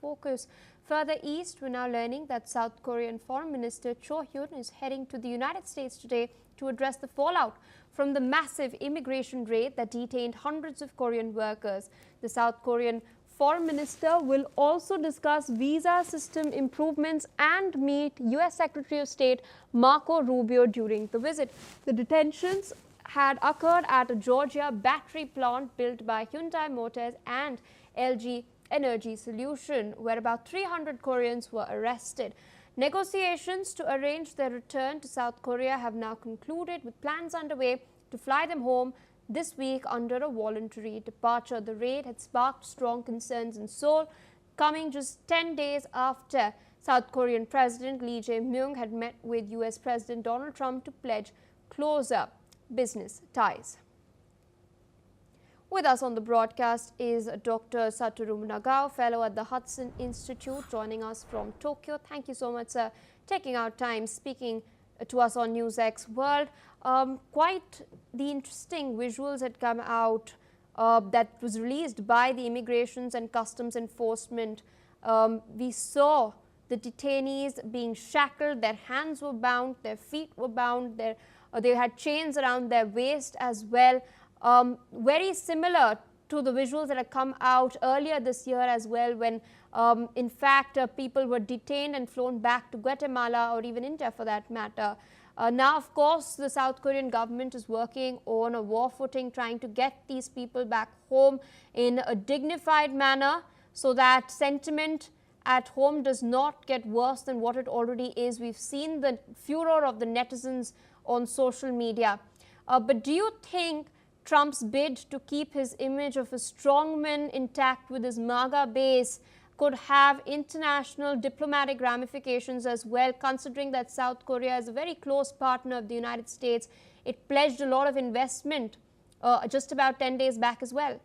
focus. Further east, we're now learning that South Korean Foreign Minister Cho Hyun is heading to the United States today to address the fallout from the massive immigration raid that detained hundreds of Korean workers. The South Korean Foreign Minister will also discuss visa system improvements and meet U.S. Secretary of State Marco Rubio during the visit. The detentions had occurred at a Georgia battery plant built by Hyundai Motors and LG Energy Solution, where about 300 Koreans were arrested. Negotiations to arrange their return to South Korea have now concluded, with plans underway to fly them home this week under a voluntary departure. The raid had sparked strong concerns in Seoul, coming just 10 days after South Korean President Lee Jae-myung had met with U.S. President Donald Trump to pledge closer business ties. With us on the broadcast is Dr. Satoru Nagao, fellow at the Hudson Institute, joining us from Tokyo. Thank you so much, sir, taking our time speaking to us on NewsX World. Quite the interesting visuals had come out that was released by the Immigrations and Customs Enforcement. We saw the detainees being shackled, their hands were bound, their feet were bound, they had chains around their waist as well. Very similar to the visuals that had come out earlier this year as well, when in fact people were detained and flown back to Guatemala or even India for that matter. Now, of course, the South Korean government is working on a war footing, trying to get these people back home in a dignified manner so that sentiment at home does not get worse than what it already is. We've seen the furor of the netizens on social media. But do you think Trump's bid to keep his image of a strongman intact with his MAGA base could have international diplomatic ramifications as well, considering that South Korea is a very close partner of the United States? It pledged a lot of investment just about 10 days back as well.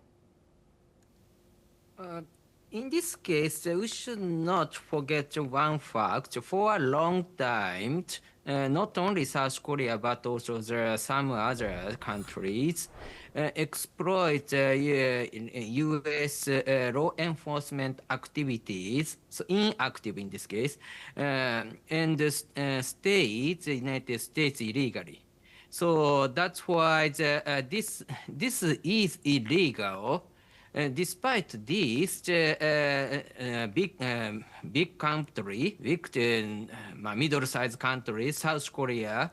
In this case, we should not forget one fact. For a long time, not only South Korea, but also some other countries exploit U.S. law enforcement activities, so inactive in this case, and states, the United States illegally. So that's why this is illegal. Despite this, big country, middle-sized country, South Korea,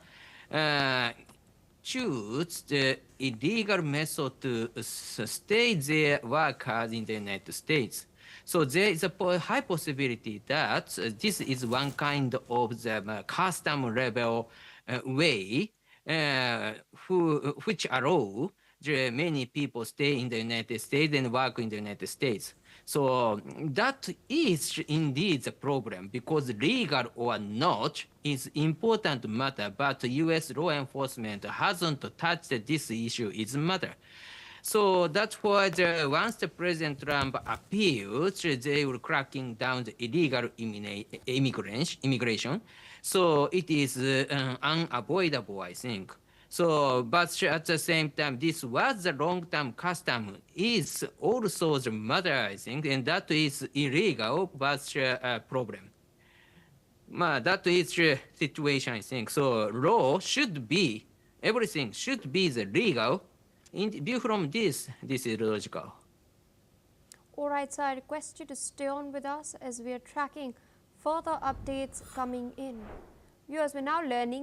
choose the illegal method to stay their workers in the United States. So there is a high possibility that this is one kind of the custom level way which allow many people stay in the United States and work in the United States. So that is indeed the problem, because legal or not is important matter, but U.S. law enforcement hasn't touched this issue is matter. So that's why once the President Trump appeals, they will cracking down the illegal immigration. So it is unavoidable, I think. So, but at the same time, this was the long-term custom is also the matter, I think, and that is illegal, but a problem. That is the situation, I think. So, law should be, everything should be the legal. In view from this is logical. All right, so I request you to stay on with us as we are tracking further updates coming in. Viewers, we're now learning